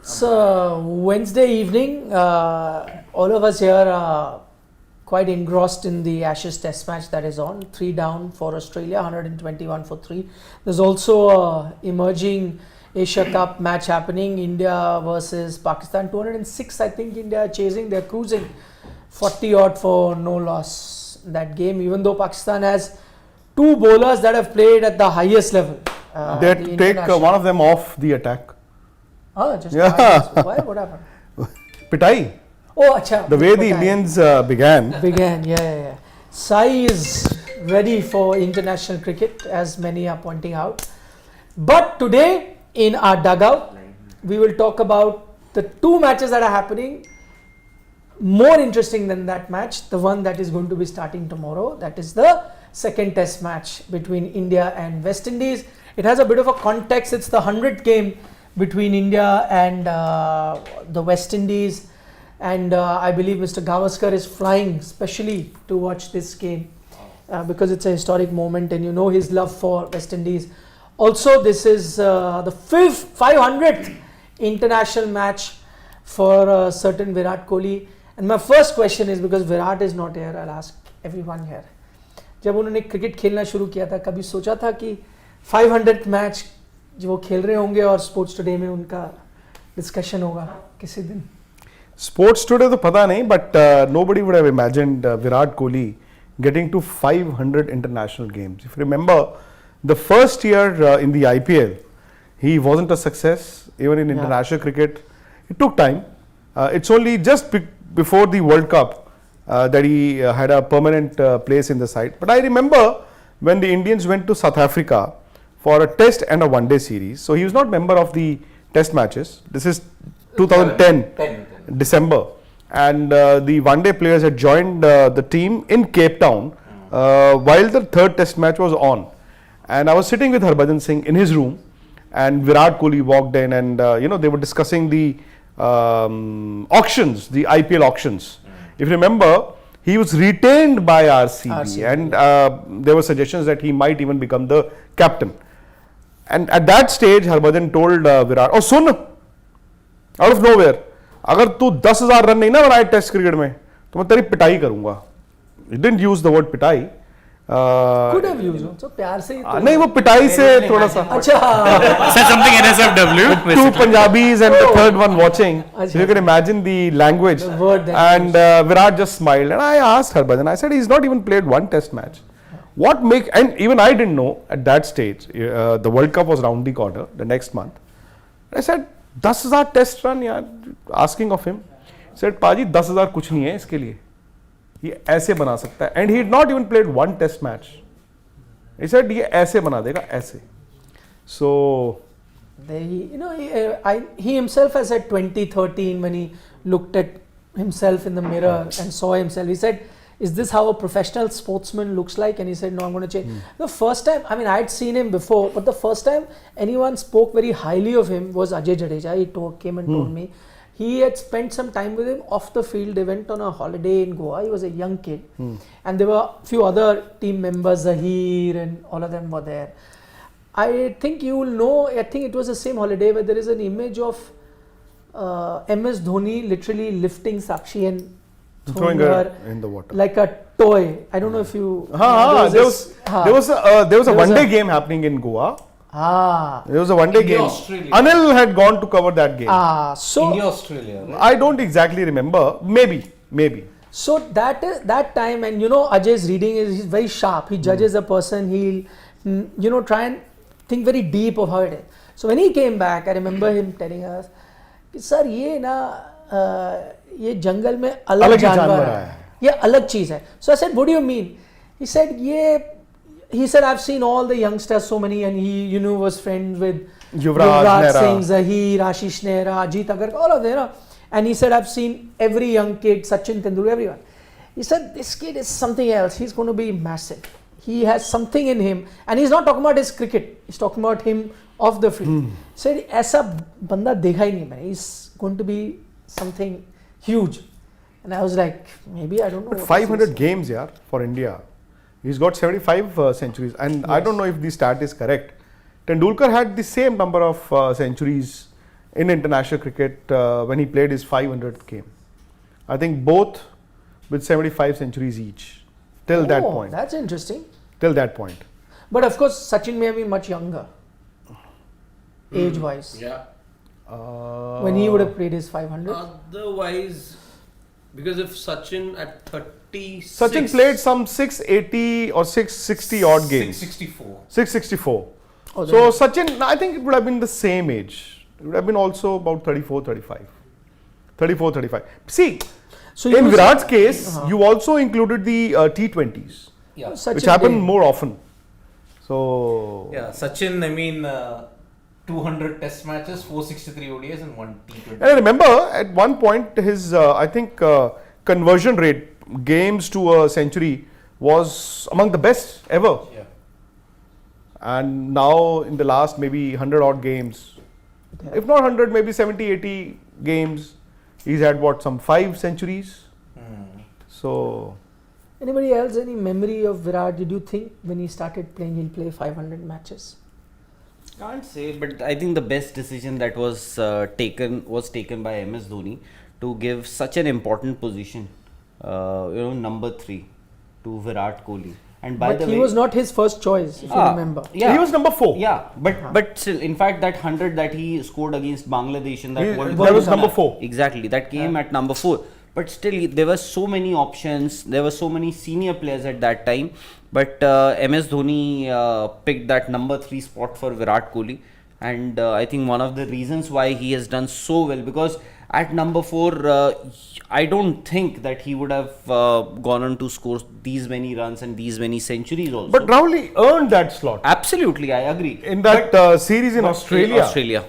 So Wednesday evening, all of us here are quite engrossed in the Ashes Test match that is on. 3 down for Australia, 121 for 3. There's also a emerging Asia Cup match happening, India versus Pakistan. 206, I think India are chasing. They're cruising 40 odd for no loss in that game, even though Pakistan has 2 bowlers that have played at the highest level. They had to take one of them off the attack. Oh, just why? What happened? Pitai. Oh, acha. The way the Indians began. Yeah. Sai is ready for international cricket, as many are pointing out. But today, in our dugout, we will talk about the 2 matches that are happening. More interesting than that match, the one that is going to be starting tomorrow. That is the second Test match between India and West Indies. It has a bit of a context. It's the 100th game between India and the West Indies, and I believe Mr. Gavaskar is flying specially to watch this game because it's a historic moment, and you know his love for West Indies. Also, this is the 500th international match for a certain Virat Kohli. And my first question is, because Virat is not here, I'll ask everyone here. जब उन्होंने cricket खेलना शुरू किया था, कभी सोचा था कि 500th मैच जो वो खेल रहे होंगे और स्पोर्ट्स टुडे में उनका डिस्कशन होगा किसी दिन? Sports Today तो पता नहीं, but nobody would have imagined Virat Kohli getting to 500 international games. If you remember, the first year in the IPL, he wasn't a success. Even in international cricket, it took time. It's only just before the World Cup that he had a permanent place in the side. But I remember when the Indians went to South Africa for a test and a one-day series. So he was not member of the test matches. This is 2010 December, and the one-day players had joined the team in Cape Town while the third test match was on. And I was sitting with Harbhajan Singh in his room, and Virat Kohli walked in, and they were discussing the auctions, the IPL auctions. If you remember, he was retained by RCB, and there were suggestions that he might even become the captain. And at that stage, Harbhajan told Virat, "Oh, sun, out of nowhere, अगर तू 10,000 run नहीं ना बनाए test cricket में, तो मैं तेरी पिटाई करूंगा." He didn't use the word पिटाई. Could have used also, प्यार से. नहीं, वो पिटाई से थोड़ा सा. अच्छा. Said something NSFW. With 2 Punjabis and the third one watching, so you can imagine the language. The word and Virat just smiled, and I asked Harbhajan. I said, he's not even played one test match. What make, and even I didn't know at that stage, the World Cup was round the corner the next month. I said, 10,000 test run, yaar, asking of him. He said, Paji, 10,000 कुछ नहीं है इसके लिए, ये ऐसे बना सकता है. And he had not even played one test match. He said, ये ऐसे बना देगा, ऐसे. So, he himself has said 2013 when he looked at himself in the mirror and saw himself, he said, "Is this how a professional sportsman looks like?" And he said, "No, I'm going to change." The first time, I mean, I had seen him before, but the first time anyone spoke very highly of him was Ajay Jadeja. He came and told me. He had spent some time with him off the field. They went on a holiday in Goa. He was a young kid. And there were a few other team members, Zahir and all of them were there. I think you will know, I think it was the same holiday where there is an image of MS Dhoni literally lifting Sakshi and throwing her in the water like a toy. I don't know if you. There was a one-day game happening in Goa. There was a one-day game. Australia. Anil had gone to cover that game. So India, Australia. Right? I don't exactly remember. Maybe. So that time, and Ajay's reading he's very sharp. He judges a person. He'll try and think very deep of how it is. So when he came back, I remember him telling us, "Sir, ये जंगल में अलग जानवर है, ये अलग चीज है." So I said, "What do you mean?" He said, "I've seen all the youngsters, so many, and he was friends with Yuvraj Singh, Zahir, Ashish Nehra, Ajit Agar, all of them. And he said, I've seen every young kid, Sachin Tendulkar, everyone." He said, "This kid is something else. He's going to be massive. He has something in him." And he's not talking about his cricket. He's talking about him off the field. He said, "ऐसा बंदा देखा ही नहीं मैंने. He's going to be something huge." And I was like, maybe, I don't know. But 500 games, yeah, for India. He's got 75 centuries, and I don't know if the stat is correct. Tendulkar had the same number of centuries in international cricket when he played his 500th game. I think both with 75 centuries each till that Oh, point. that's interesting. Till that point. But of course, Sachin may have been much younger, age-wise, Yeah. when he would have played his 500. Otherwise, because if Sachin at 36. Sachin played some 680 or 660 odd games. 664. 664. Oh, So then- Sachin, I think it would have been the same age. It would have been also about 34, 35. 34, 35. See, So in you Virat's case, you also included the T20s, Yeah. Sachin which happened did. more often. So, Yeah, Sachin, I mean, 200 test matches, 463 ODIs and 1 T20. and I remember at one point his, I think, conversion rate, games to a century, was among the best ever. Yeah. And now in the last maybe 100 odd games, if not 100, maybe 70, 80 games, he's had what, some 5 centuries. So, Anybody else, any memory of Virat? Did you think when he started playing, he'll play 500 matches? Can't say, but I think the best decision that was taken by MS Dhoni to give such an important position, number 3 to Virat Kohli. And by But the he way, was not his first choice, if you remember. Yeah, he was number 4. Yeah, but still, in fact, that 100 that he scored against Bangladesh in that World that Cup was number 4. Exactly, that came at number 4. But still, there were so many options. There were so many senior players at that time. But MS Dhoni picked that number 3 spot for Virat Kohli, and I think one of the reasons why he has done so well, because at number 4, I don't think that he would have gone on to score these many runs and these many centuries also. But Rahul, he earned that slot Absolutely, I agree. in that series in Australia. Australia.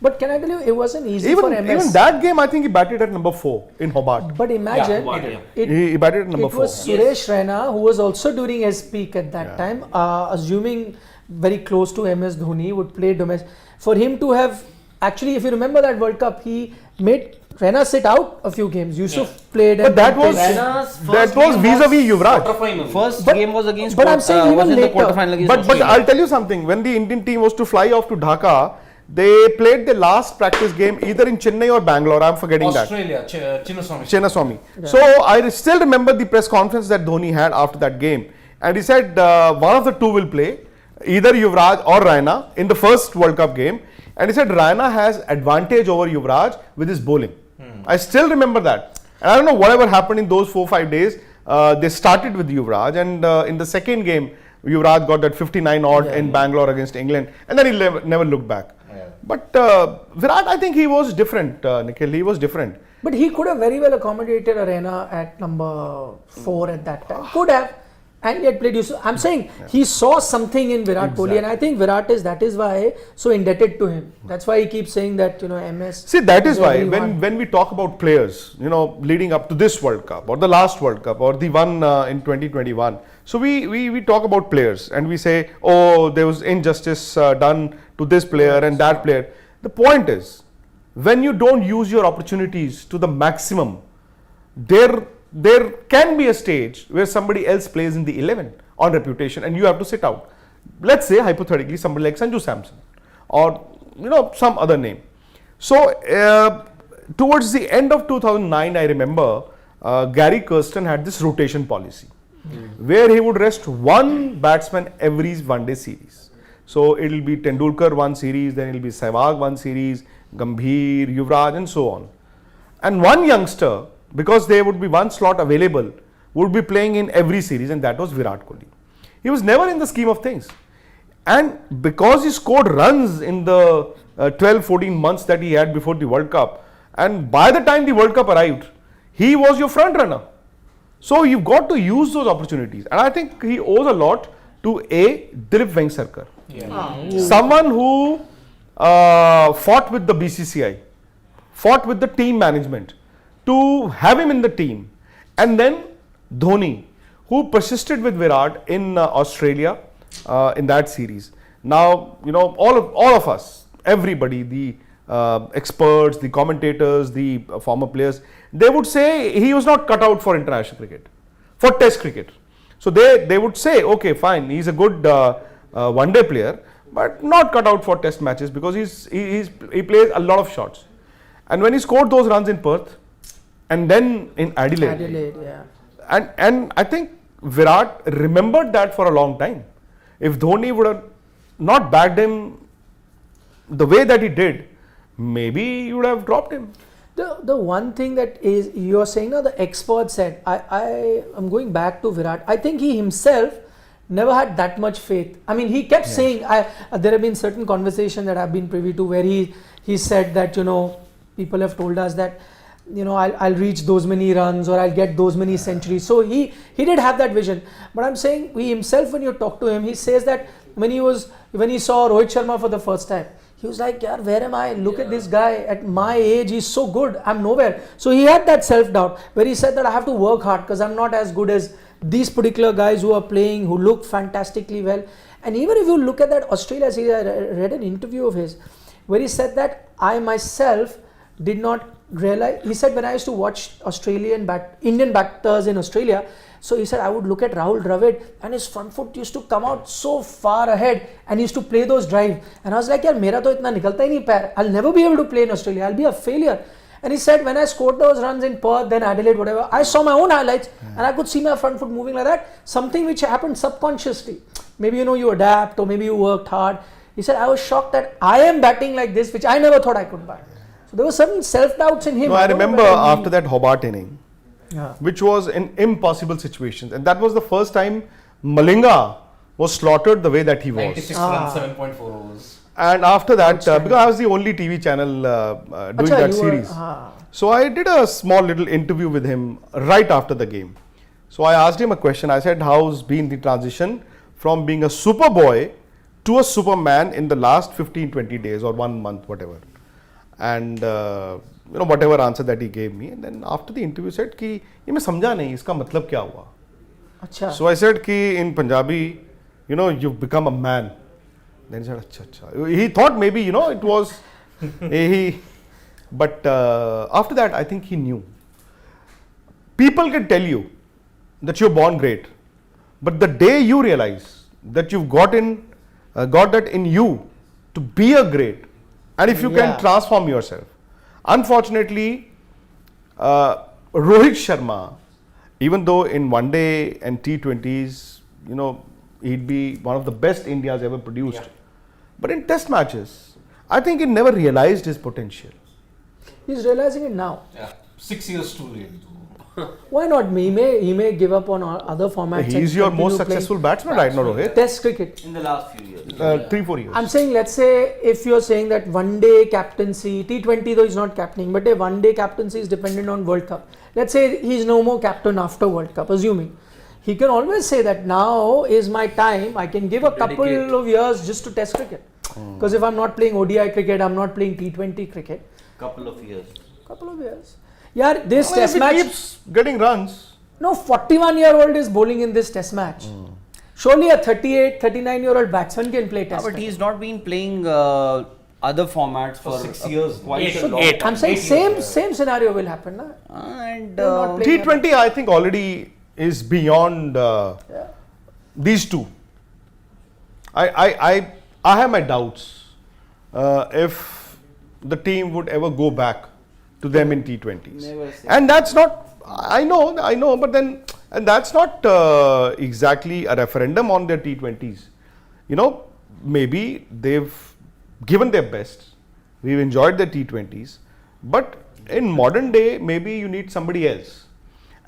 But can I tell you, it wasn't easy for MS. Even that game, I think he batted at number 4 in Hobart. But imagine, Hobart, yeah. He batted at number it 4. was Suresh Raina who was also during his peak at that time, assuming very close to MS Dhoni, would play domestic. For him to have, actually, if you remember that World Cup, he made Raina sit out a few games. Yusuf played. But and that then was played. that was vis-a-vis Yuvraj. Quarterfinal. First But- game was against. but I'm saying even was in the later. quarterfinal against But Australia. I'll tell you something. When the Indian team was to fly off to Dhaka, they played the last practice game either in Chennai or Bangalore. I'm forgetting that. Australia, Chinnaswamy. Chinnaswamy. So I still remember the press conference that Dhoni had after that game, and he said one of the two will play, either Yuvraj or Raina in the first World Cup game, and he said Raina has advantage over Yuvraj with his bowling. I still remember that, and I don't know whatever happened in those 4-5 days. They started with Yuvraj, and in the second game, Yuvraj got that 59 odd in Bangalore against England, and then he never looked back. Yeah. But Virat, I think he was different, Nikhil. He was different. But he could have very well accommodated Arena at number 4 at that time. Could have. And yet played Yusuf. I'm saying he saw something in Virat Kohli, and I think that is why so indebted to him. That's why he keeps saying that, MS. See, that is why everyone. when we talk about players, leading up to this World Cup or the last World Cup or the one in 2021, so we talk about players and we say, oh, there was injustice done to this player and that player. The point is, when you don't use your opportunities to the maximum, there can be a stage where somebody else plays in the 11 on reputation and you have to sit out. Let's say hypothetically somebody like Sanju Samson or some other name. So towards the end of 2009, I remember Gary Kirsten had this rotation policy where he would rest one batsman every one-day series. So it will be Tendulkar one series, then it will be Sehwag one series, Gambhir, Yuvraj and so on. And one youngster, because there would be one slot available, would be playing in every series, and that was Virat Kohli. He was never in the scheme of things. And because he scored runs in the 12-14 months that he had before the World Cup, and by the time the World Cup arrived, he was your front runner. So you've got to use those opportunities. And I think he owes a lot to Dilip Vengsarkar. Someone who fought with the BCCI, fought with the team management, to have him in the team, and then Dhoni, who persisted with Virat in Australia in that series. Now, all of us, everybody, the experts, the commentators, the former players, they would say he was not cut out for international cricket, for Test cricket. So they would say, okay, fine, he's a good one-day player, but not cut out for test matches because he plays a lot of shots. And when he scored those runs in Perth and then in Adelaide, yeah. and I think Virat remembered that for a long time. If Dhoni would have not backed him the way that he did, maybe he would have dropped him. The one thing that is you're saying now, the expert said, I am going back to Virat. I think he himself never had that much faith. I mean, he kept saying, there have been certain conversations that I've been privy to where he said that, people have told us that, I'll reach those many runs or I'll get those many centuries. So he did have that vision. But I'm saying, he himself, when you talk to him, he says that when he saw Rohit Sharma for the first time, he was like, yaar, where am I? Look at this guy at my age, he's so good, I'm nowhere. So he had that self-doubt where he said that I have to work hard because I'm not as good as these particular guys who are playing, who look fantastically well. And even if you look at that Australia series, I read an interview of his where he said that I myself did not realize, he said when I used to watch Indian batters in Australia, so he said I would look at Rahul Dravid and his front foot used to come out so far ahead and he used to play those drives. And I was like, yaar, mera to itna nikalta hi nahi pair. I'll never be able to play in Australia. I'll be a failure. And he said when I scored those runs in Perth, then Adelaide, whatever, I saw my own highlights and I could see my front foot moving like that. Something which happened subconsciously. Maybe you adapt or maybe you worked hard. He said I was shocked that I am batting like this, which I never thought I could bat. So there were certain self-doubts in him. No, I remember after that Hobart inning, yeah, which was an impossible situation, and that was the first time Malinga was slaughtered the way that he was. 96 runs, 7.4 overs. And after that, because I was the only TV channel doing that series, so I did a small little interview with him right after the game. So I asked him a question. I said, how's been the transition from being a super boy to a superman in the last 15-20 days or 1 month, whatever. And whatever answer that he gave me, and then after the interview said कि ये मैं समझा नहीं इसका मतलब क्या हुआ. अच्छा. So I said कि in Punjabi, you've become a man. Then he said अच्छा. He thought maybe it was but after that I think he knew. People can tell you that you're born great, but the day you realize that you've got that in you to be a great, and if you can transform yourself. Unfortunately, Rohit Sharma, even though in one day and T20s, he'd be one of the best India's ever produced. But in test matches, I think he never realized his potential. He's realizing it now. Yeah, 6 years too late. Why not? He may give up on other formats. He's your most successful batsman right now, Rohit. Test cricket. In the last few years. 3-4 years. I'm saying, let's say, if you're saying that one day captaincy, T20 though he's not captaining, but a one day captaincy is dependent on World Cup. Let's say he's no more captain after World Cup, assuming. He can always say that now is my time, I can give a couple of years just to test cricket. Because if I'm not playing ODI cricket, I'm not playing T20 cricket. Couple of years. Yeah, this test match keeps getting runs. No, 41-year-old is bowling in this test match. Surely a 38, 39-year-old batsman can play test But match. he's not been playing other formats for 6 years. quite a long Eight. time. I'm saying same scenario will happen. Na? And They're not playing T20 I think already is beyond these two. I have my doubts if the team would ever go back to them in T20s. Never say. And that's not, I know, but then, and that's not exactly a referendum on their T20s. Maybe they've given their best. We've enjoyed the T20s. But in modern day, maybe you need somebody else.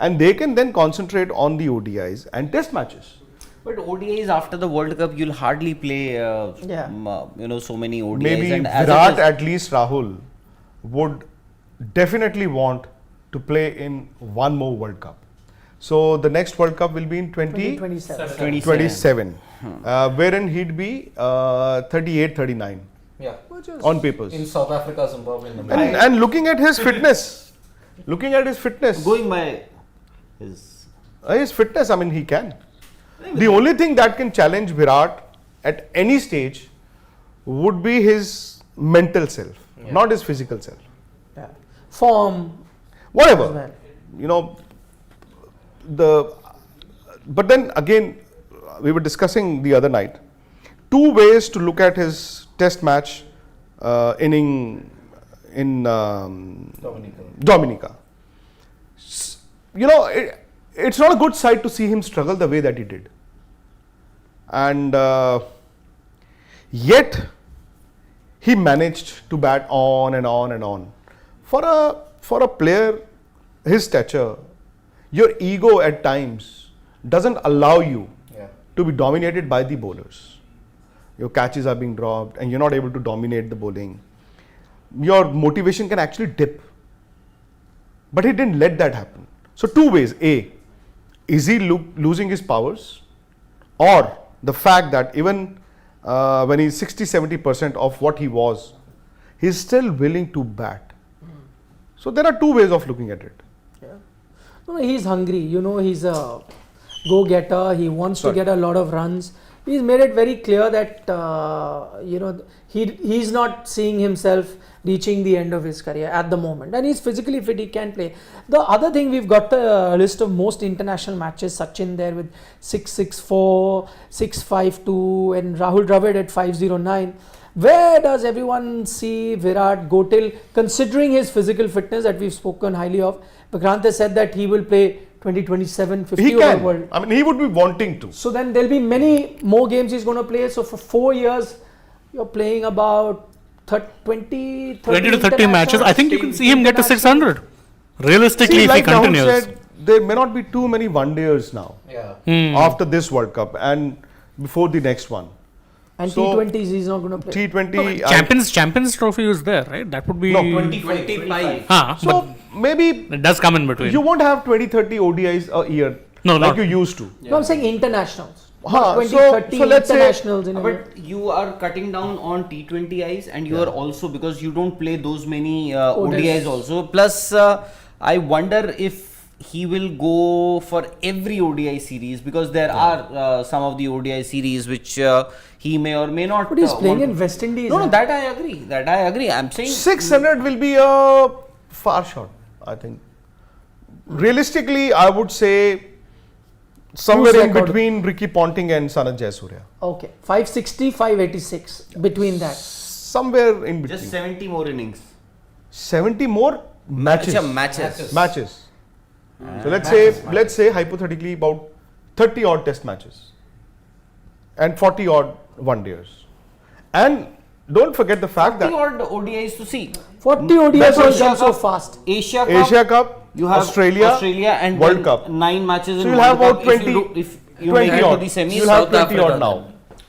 And they can then concentrate on the ODIs and test matches. But ODIs after the World Cup, you'll hardly play, so many ODIs. Maybe and as Virat, it is, at least Rahul, would definitely want to play in one more World Cup. So the next World Cup will be in 2027. 27, wherein he'd be 38, 39 Yeah. on papers. In South Africa, Zimbabwe, and And looking at his fitness, going by his fitness, I mean, he can. The only thing that can challenge Virat at any stage would be his mental self, not his physical self. Yeah. Form. Whatever. As well. But then again, we were discussing the other night, two ways to look at his test match inning in Dominica. You know, it's not a good sight to see him struggle the way that he did. And yet, he managed to bat on and on and on. For a player his stature, your ego at times doesn't allow you to be dominated by the bowlers. Your catches are being dropped and you're not able to dominate the bowling. Your motivation can actually dip. But he didn't let that happen. So two ways. A, is he losing his powers? Or the fact that even when he's 60-70% of what he was, he's still willing to bat. So there are two ways of looking at it. No, he's hungry. You know, he's a go-getter. He wants to get a lot of runs. He's made it very clear that you know, he's not seeing himself reaching the end of his career at the moment, and he's physically fit. He can play. The other thing, we've got the list of most international matches. Sachin there with 664, 652, and Rahul Dravid at 509. Where does everyone see Virat go till, considering his physical fitness that we've spoken highly of? Vikrant has said that he will play 2027 50 He over can. world. I mean, he would be wanting to. So then there'll be many more games he's going to play. So for 4 years, you're playing about 20 to 30 matches. I think you can see him get to 600. Realistically, See, if like he Rahul continues. said, there may not be too many one-dayers now after this World Cup and before the next one. And So, T20s he's not going to play. T20. Champions Trophy is there, right? That would be. No, 25. So maybe but it does come in between. you won't have 20-30 ODIs a year No, like not- you used to. No, I'm saying internationals. Huh, 20, so- 30 so let's say- internationals in a year. But you are cutting down on T20Is, and you are also, because you don't play those many ODIs also. Plus, I wonder if he will go for every ODI series, because there are some of the ODI series which he may or may not. But he's playing want in to- West Indies. No, huh? that I agree. That I agree. I'm saying 600 will be a far shot, I think. Realistically, I would say somewhere Who's in record? between Ricky Ponting and Sanat Jayasuriya. Okay, 560, 586 between that. Somewhere in between. just 70 more innings. 70 more matches. Matches. So let's say hypothetically about 30 odd test matches and 40 odd one-dayers. And don't forget the fact 40 that odd ODIs to see. 40 ODIs That's will Asia come so Cup. fast. Asia Cup, you have Australia, and World then Cup. 9 matches So in you'll World have about Cup. 20 If you make it to odd. the semis, You'll have South 20 odd Africa now.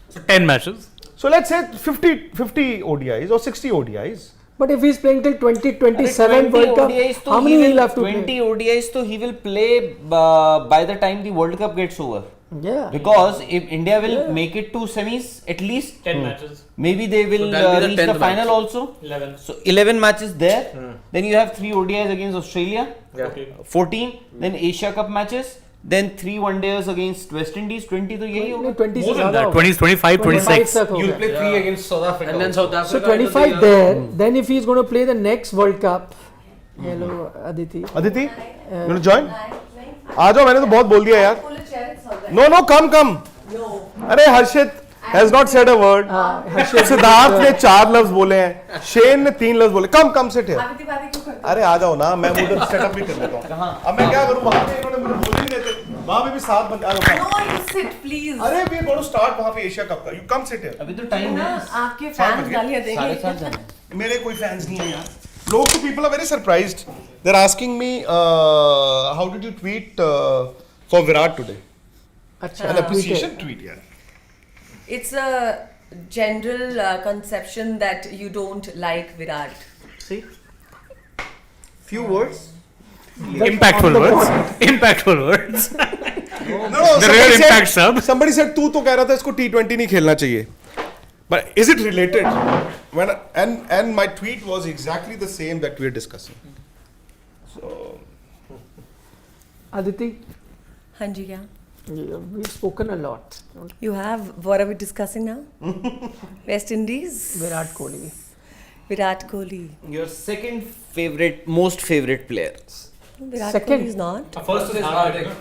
So 10 matches. So let's say 50 ODIs or 60 ODIs. But if he's playing till 2027 20 World Cup, ODIs to how many he'll have to 20 play? ODIs to he will play by the time the World Cup gets over. Yeah. Because if India will make it to semis, at least 10 matches. maybe they will that'll be the reach the 10th final match. also. 11. So 11 matches there. Then you have 3 ODIs against Australia. 14. Then Asia Cup matches. Then 3 one-dayers against West Indies. 20 to yahi hoga. 20 More से than ज़्यादा that. होगा. 20, 25, 26. तक हो You'll गया. play 3 against South Africa. And then South So Africa. 25 there. Then if he's going to play the next World Cup, hello Aditi. Aditi, you want to join? आ जाओ, मैंने तो बहुत बोल दिया यार. No, come. अरे हर्षित has not said a word. Siddharth ने 4 लफ्ज बोले हैं, शेन ने 3 लफ्ज बोले. Come sit here. अरे आ जाओ ना, मैं उधर सेटअप भी कर लेता हूँ. अब मैं क्या करूँ, वहाँ पे इन्होंने मुझे बोल ही नहीं देते. वहाँ पे भी 7 बंदे आ जाओ. No, you sit, please. अरे we are going to start वहाँ पे एशिया कप का. You come sit here. अभी तो टाइम है. आपके फैंस गालियाँ देंगे. मेरे कोई फैंस नहीं है यार. लोग तो people are very surprised. They're asking me how did you tweet for Virat today? अच्छा. An appreciation tweet, yeah. It's a general conception that you don't like Virat. See? Few words. Impactful words. Impactful words. No, The real impact sub. Somebody said तू तो कह रहा था इसको T20 नहीं खेलना चाहिए. But is it related? And my tweet was exactly the same that we are discussing. So Aditi, हाँ जी क्या? we've spoken a lot. You have, what are we discussing now? West Indies? Virat Kohli. Virat Kohli. Your second favorite, most favorite player. Virat Second. Kohli is not. First is Hardik.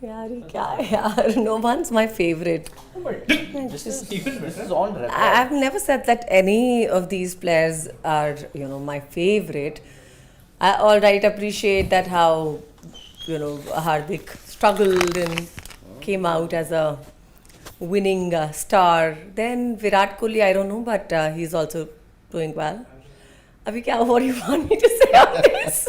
यार ये क्या है यार? No one's my favorite. This is on record. I've never said that any of these players are, my favorite. I all right appreciate that how, Hardik struggled and came out as a winning star. Then Virat Kohli, I don't know, but he's also doing well. Abhi kya, what do you want me to say on this?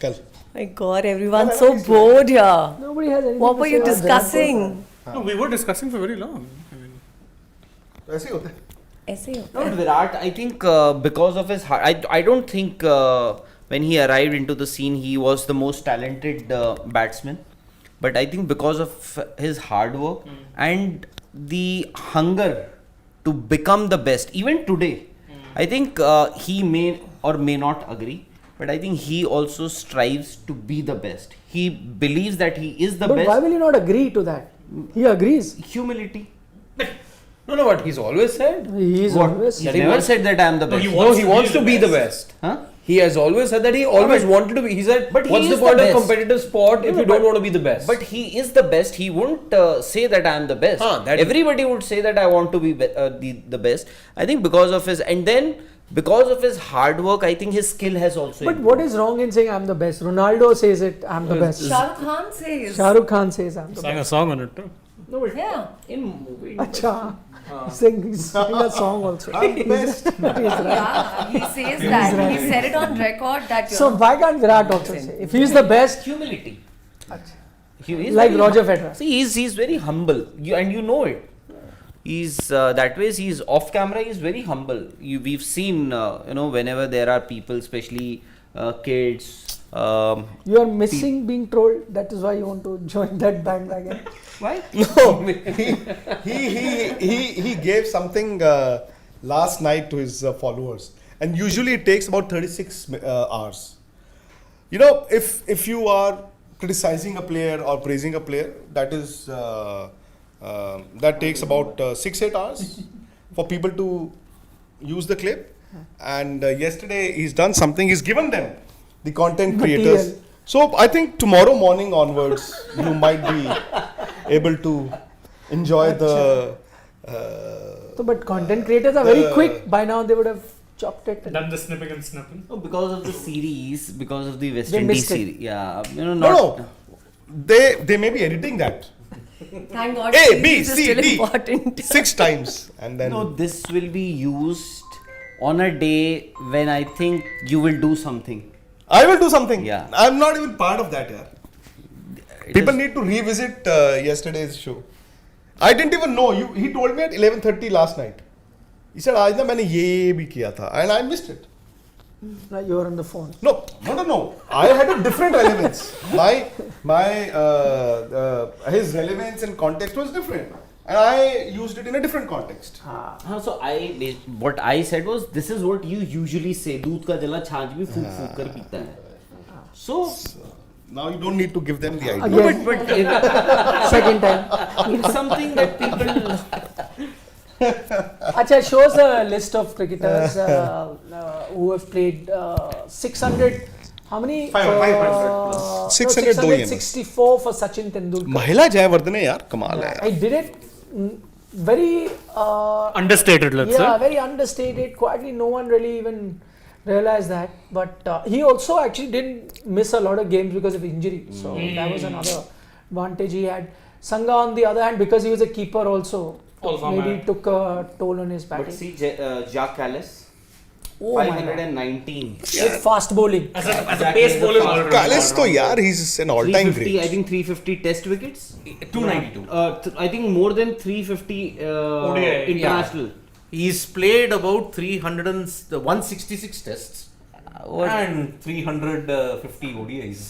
Kal. My God, everyone's so bored here. Nobody has anything What to were say you about Virat discussing? No, we were discussing for very long. I mean, ऐसे ही होता है. ऐसे ही होता No, है. Virat, I think because of his heart, I don't think when he arrived into the scene, he was the most talented batsman. But I think because of his hard work and the hunger to become the best, even today, I think he may or may not agree. But I think he also strives to be the best. He believes that he is the But best. why will he not agree to that? He agrees. Humility. No, what he's always said. He is What? always. He never said that I am the best. He wants to be the best. Huh? He has always said that he always wanted to be. He said, But he what's the is the point of best. competitive sport if No, you don't but- want to be the best? But he is the best. He won't say that I am the best. that- Everybody would say that I want to be, the best. I think because of his, and then because of his hard work, I think his skill has also. But what is wrong in saying I'm the best? Ronaldo says it, I'm the best. Shah Rukh Khan says. Shah Rukh Khan says I'm the sang a best. song on it too. Yeah. in movie? Acha. He's singing a song also. I'm the best. Yeah, he says that. He said it on record that So why can't Virat also say? If he's the best, Humility. He is like very Roger hum- Federer. See, he's very humble, and you know it. He's that way. He's off camera. He's very humble. We've seen, whenever there are people, especially kids. You are missing being trolled. That is why you want to join that bandwagon. Why? No, he gave something last night to his followers, and usually it takes about 36 hours. If you are criticizing a player or praising a player, that is that takes about 6-8 hours for people to use the clip. And yesterday he's done something. He's given them the content creators. Material. So I think tomorrow morning onwards you might be able to enjoy the. So, but content creators are very quick. By now they would have chopped it. Done the snipping and snapping. No, because of the series, because of the West They Indies missed it. series. Yeah, No, not. no, they may be editing that thank God A, B, series is C, still D important. 6 times, and then No, this will be used on a day when I think you will do something. I will do something. Yeah. I'm not even part of that. Yeah. It People is- need to revisit yesterday's show. I didn't even know. He told me at 11:30 last night. He said, "आज ना मैंने ये भी किया था," and I missed it. Like you were on the phone. No. I had a different relevance. My his relevance and context was different, and I used it in a different context. So what I said was, this is what you usually say. दूध का जला छाछ भी फूक फूक कर पीता है. So Now you don't need to give them the idea. Again, but second time. it's something that people. Acha, shows a list of cricketers who have played 600. How many? 500 600 दो ही हैं बस. 664 for Sachin Tendulkar. महिला जयवर्धने यार कमाल है. I did it very Understated, let's yeah, say. very understated. Quietly, no one really even realized that. But he also actually didn't miss a lot of games because of injury. So that was another advantage he had. Sangha, on the other hand, because he was a keeper also, Also maybe mad. took a toll on his But batting. see, Jacques Callis, Oh my God. 519. With fast bowling. As a Exactly, pace as a bowler, fast all-round. Kalis तो यार he's an all-time 350, great. I think 350 test wickets. 292. I think more than 350 ODI, international. He's played about 166 tests and 350 ODIs.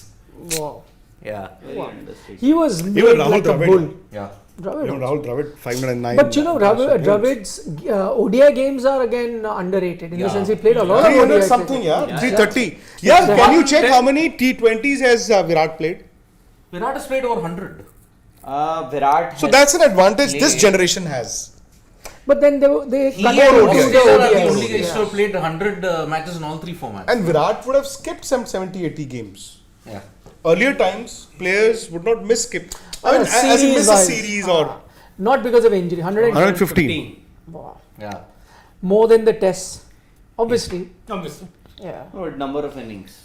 Wow. Yeah. Very understated. He was made Even Rahul like a Dravid. bull. Yeah. Dravid Even also. Rahul Dravid 509. But you know, international games. Dravid's ODI games are again underrated in the Yeah. sense he played a lot of 300 ODI something, cricket. yeah. 330. Yeah, can you check how many T20s has Virat played? Virat has played over 100. Virat. So has that's an advantage this played- generation has. But then they He connect and to ODIs. the Australia are the ODIs. only guys Yeah. who have played 100 matches in all three formats. And Virat would have skipped some 70-80 games. Yeah. Earlier times, players would not miss skip. I mean, as in miss a Series-wise. series or Not because of injury. 115. Wow. Yeah. More than the tests. Obviously. Obviously. Yeah. What number of innings?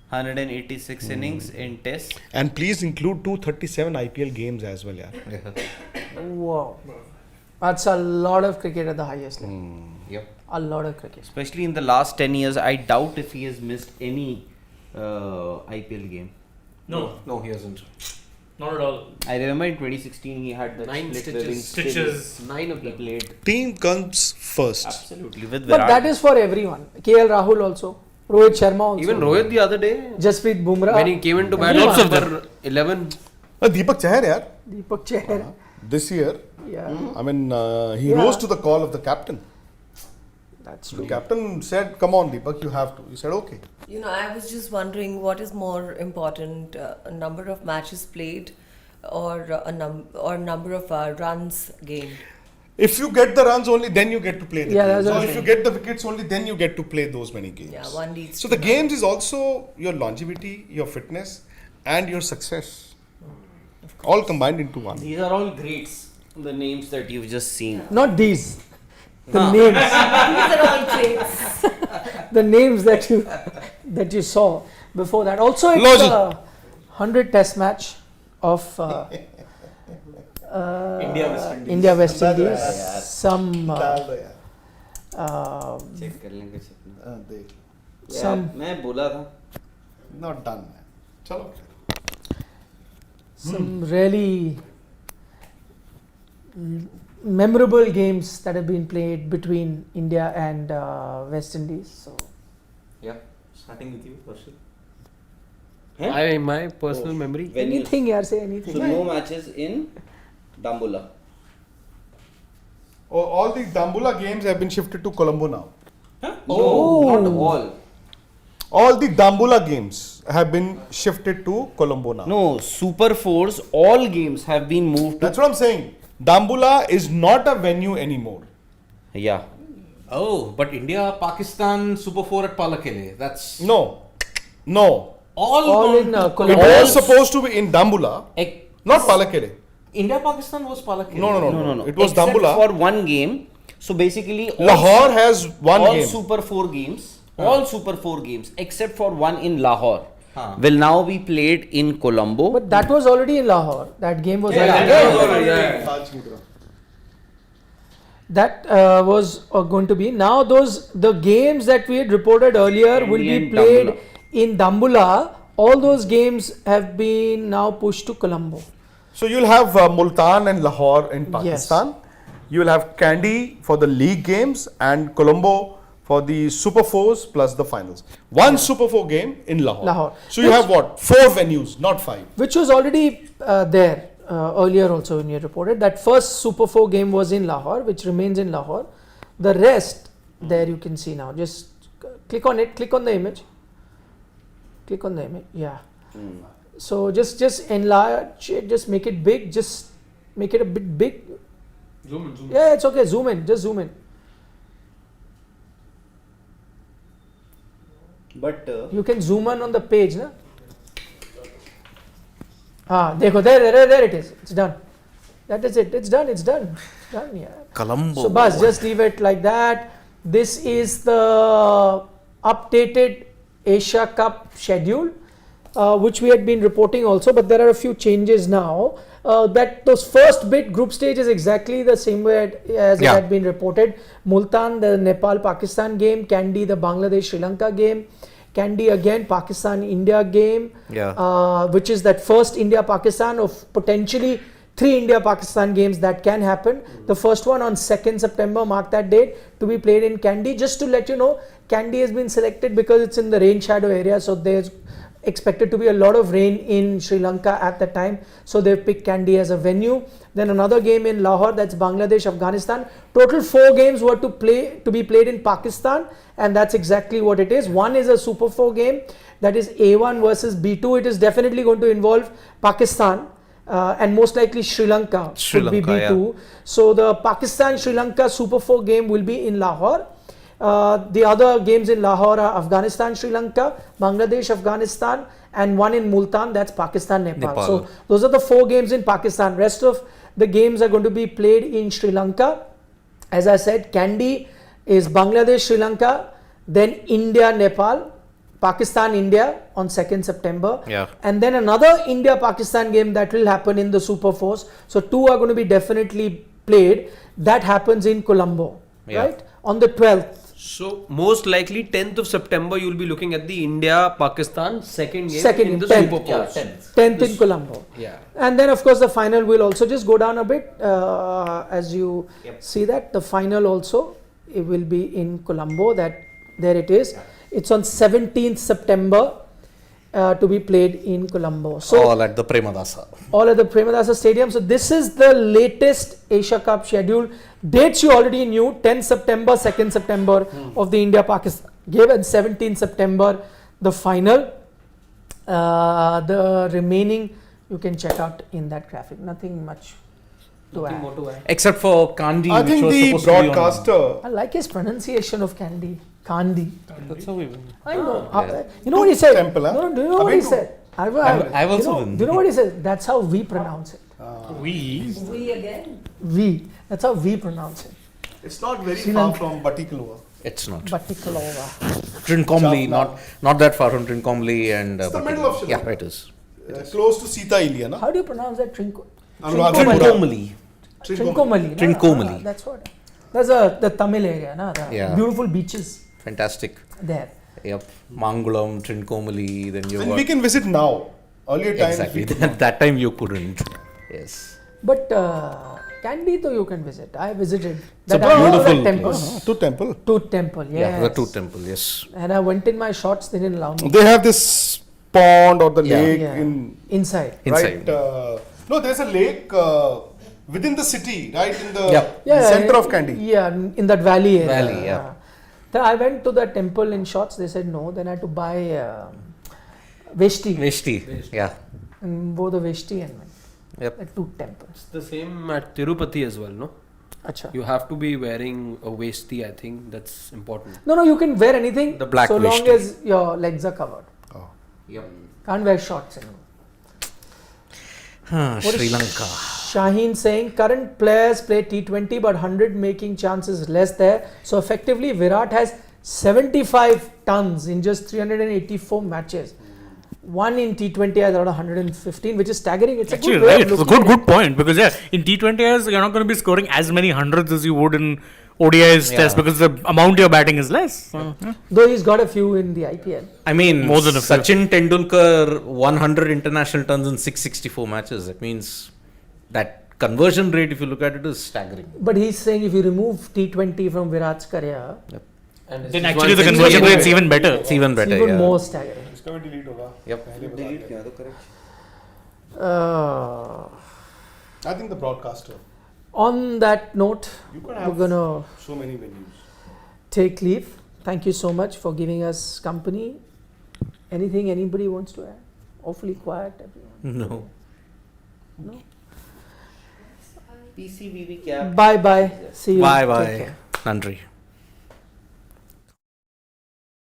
186 innings in Test. And please include 237 IPL games as well, yeah. Wow. That's a lot of cricket at the highest level. Yep. A lot of cricket. Especially in the last 10 years, I doubt if he has missed any IPL game. No, No, he hasn't. not at all. I remember in 2016 he had that 9 split living Stitches. 9 of He them. played Team comes first. absolutely with But Virat. that is for everyone. KL Rahul also. Rohit Sharma also. Even Rohit the other day, Jasprit Bumrah. when he came into bat, Lots of number 11. Deepak Chahar, yeah. Deepak Chahar. This year, Yeah. I mean, he Yeah. rose to the call of the captain. That's The true. captain said, "Come on, Deepak, you have to." He said, "Okay." You know, I was just wondering what is more important, a number of matches played or or number of runs gained? If you get the runs only, then you get to play the Yeah, games. that's what Or I'm if you saying. get the wickets only, then you get to play those many games. Yeah, one leads So to the games is also your longevity, your fitness, and your success, all combined into one. These are all greats. The names that you've just seen. Not these. The names. These are all traits. The names that you saw before that. Also, it's Logic. a 100 Test match of India West Indies. Some Check कर लेंगे check. some मैं बोला था. Not done. Chalo. some really memorable games that have been played between India and West Indies. So Yeah. Starting with you, Varshit. My personal memory. When you- anything, yaar, say So anything. no matches in Dambula. All the Dambula games have been shifted to Colombo now. Oh, not all. All the Dambula games have been shifted to Colombo now. No, Super 4's all games have been moved to. That's what I'm saying. Dambula is not a venue anymore. Yeah. Oh, but India, Pakistan, Super 4 at Palakele. That's No. all All in It Colombo. was supposed to be in Dambula, not Palakere. India, Pakistan was Palakele. No. It was Except Dambula. for one game. So basically, all Lahore has one all game. Super 4 games, all Super 4 games, except for one in Lahore, Huh. will now be played in Colombo. But that was already in Lahore. That game was already that was going to be. Now the games that we had reported earlier will be Indian played Dambula. in Dambula. All those games have been now pushed to Colombo. So you'll have Multan and Lahore in Pakistan. You will have Kandy for the league games and Colombo for the Super 4s plus the finals. One Super 4 game in Lahore. So you have what? 4 venues, not 5. Which was already there earlier also when you reported. That first Super 4 game was in Lahore, which remains in Lahore. The rest, there you can see now. Just click on it, click on the image. Click on the image, yeah. So just enlarge it, just make it big, just make it a bit big. Zoom in. Yeah, it's okay, zoom in, just zoom in. But You can zoom in on the page, na? Dekho, there it is. It's done. That is it. It's done. It's done. Done. Yeah. Colombo. So, bas, just leave it like that. This is the updated Asia Cup schedule, which we had been reporting also, but there are a few changes now. That those first bit group stage is exactly the same way as it had been reported. Multan, the Nepal Pakistan game, Kandy, the Bangladesh Sri Lanka game, Kandy again Pakistan India game, which is that first India Pakistan of potentially 3 India Pakistan games that can happen. The first one on 2nd September, mark that date, to be played in Kandy. Just to let you know, Kandy has been selected because it's in the rain shadow area, so there's expected to be a lot of rain in Sri Lanka at the time, so they've picked Kandy as a venue. Then another game in Lahore, that's Bangladesh, Afghanistan. Total 4 games were to be played in Pakistan, and that's exactly what it is. One is a Super 4 game, that is A1 versus B2. It is definitely going to involve Pakistan and most likely Sri Lanka Sri could be Lanka, B2. So the Pakistan Sri Lanka Super 4 game will be in Lahore. The other games in Lahore are Afghanistan, Sri Lanka, Bangladesh, Afghanistan, and one in Multan, that's Pakistan, Nepal. So those are the 4 games in Pakistan. Rest of the games are going to be played in Sri Lanka. As I said, Kandy is Bangladesh, Sri Lanka, then India, Nepal, Pakistan, India on 2nd September. Yeah. And then another India-Pakistan game that will happen in the Super Force. So 2 are going to be definitely played. That happens in Colombo, right? On the 12th. So most likely 10th of September you will be looking at the India-Pakistan second game Second in the 10th, Super Yeah, Force. 10th in Colombo. Yeah. And then of course the final will also just go down a bit as you see that the final also it will be in Colombo. That there it is. It's on 17th September to be played in Colombo. So all at the Premadasa. all at the Premadasa Stadium. So this is the latest Asia Cup schedule. Dates you already knew: 10 September, 2nd September of the India-Pakistan game, and 17 September the final. The remaining you can check out in that graphic. Nothing much to add. More to add. Except for Kandy, I which think was the supposed to be on- broadcaster. I like his pronunciation of Kandi. Kandi. That's how we win. I know. You know what he said? Temple, huh? No, do you know what he said? I've also been. Do you know what he said? That's how we pronounce it. We. We again. We. That's how we pronounce it. It's not very Sri far Lanka. from Batikalova. It's not. Batikalova. Trincomalee, Chapna. not that far from Trincomalee and. It's the Batikalova. middle of Sri Lanka. Yeah, it is. Close to Sita Ilia, na? How do you pronounce that? Trincomalee. Trincomalee. Trincomalee. na? Trincomalee. That's what. That's the Tamil area, na? The Yeah. beautiful beaches Fantastic. there. Yep. Mangulam, Trincomalee, then you And got. we can visit now. Earlier times. Exactly. we could not. That time you couldn't. Yes. But Kandy, though, you can visit. I visited It's a that beautiful temple. place. To temple. Tooth temple, yes. Yeah, the Tooth Temple, yes. And I went in my shorts, they didn't allow me. They have this pond or the Yeah. lake Yeah. in Inside. Inside. right. No, there's a lake within the city, right in the Yep. center of Kandy. Yeah, in that valley area. Valley, yeah. Then I went to the temple in shorts, they said no. Then I had to buy Veshti. Veshti. Yeah. And wore the Veshti and went. Yep. The two temples. It's the same at Tirupati as well, no? Acha. You have to be wearing a waisty, I think that's important. No, you can wear anything The black so long Veshti. as your legs are covered. Yep. Can't wear shorts anymore. What Sri is Lanka. Shaheen saying current players play T20 but 100 making chances less there. So effectively Virat has 75 tons in just 384 matches. One in T20 has around 115, which is staggering. It's Actually, a good way right. of It's a looking at it. good point because in T20s you're not going to be scoring as many hundreds as you would in ODIs Yeah. tests because the amount you're batting is less. Though he's got a few in the IPL. I mean, More than a few. Sachin Tendulkar 100 international tons in 664 matches. That means that conversion rate, if you look at it, is staggering. But he's saying if you remove T20 from Virat's career, And Then actually the conversion rate's even better. It's even it's better. even Yeah. more staggering. Yep. I think the broadcaster. On that note, You could we're have going to so many venues. take leave. Thank you so much for giving us company. Anything anybody wants to add? Awfully quiet, everyone. No. PCBB cap. Bye bye. See you. Bye Take bye. care. Nandri.